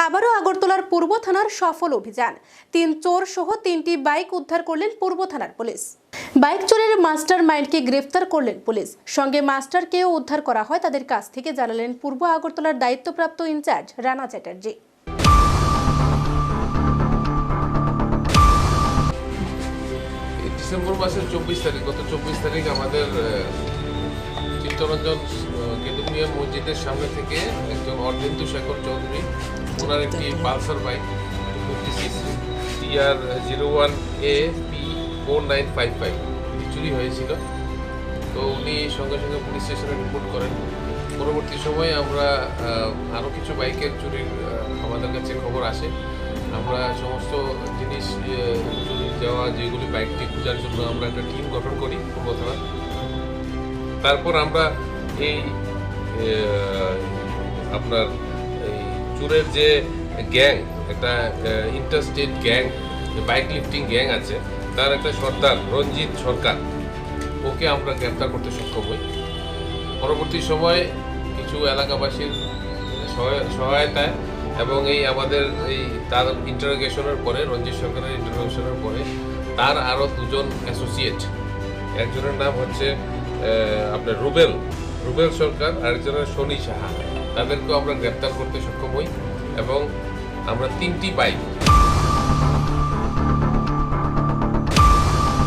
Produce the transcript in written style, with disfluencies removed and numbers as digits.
আবারও আগরতলার পূর্ব থানার সফল অভিযান। 3 চোর সহ 3টি বাইক উদ্ধার করলেন পূর্ব থানার পুলিশ। বাইক চোরের মাস্টার মাইন্ডকে গ্রেফতার করলেন পুলিশ। সঙ্গে মাস্টারকেও উদ্ধার করা হয় তাদের কাছ থেকে, জানালেন পূর্ব আগরতলার দায়িত্বপ্রাপ্ত ইনচার্জ রানা চ্যাটার্জি। ডিসেম্বর মাসের 24 তারিখ, গত 24 তারিখ আমাদের চিত্তরঞ্জন কেদুমিয়া মসজিদের সামনে থেকে একজন অর্ধেন্দু শেখর চৌধুরী, ওনার একটি পালসার বাইক 56 TR01AP4955 চুরি হয়েছিল। তো উনি সঙ্গে সঙ্গে পুলিশ স্টেশনে রিপোর্ট করেন। পরবর্তী সময়ে আমরা আরও কিছু বাইকের চুরির আমাদের কাছে খবর আসে। আমরা সমস্ত জিনিস চুরি যাওয়া যেগুলি বাইকটি খোঁজার জন্য আমরা একটা টিম গঠন করি পূর্ব থানা। তারপর আমরা এই আপনার এই চুরের যে গ্যাং, একটা interstate gang, bike lifting gang আছে, তার একটা সর্দার রঞ্জিত সরকার, ওকে আমরা গ্রেপ্তার করতে সক্ষম হই। পরবর্তী সময়ে কিছু এলাকাবাসীর সহায়তায় এবং এই আমাদের এই তার ইন্টারোগেশনের পরে, রঞ্জিত সরকারের ইন্টারোগেশনের পরে তার আরও দুজন অ্যাসোসিয়েট, একজনের নাম হচ্ছে আপনার রুবেল সরকার, আরেকজনের শনি সাহা, তাদেরকেও আমরা গ্রেপ্তার করতে সক্ষম হই এবং আমরা 3টি বাইক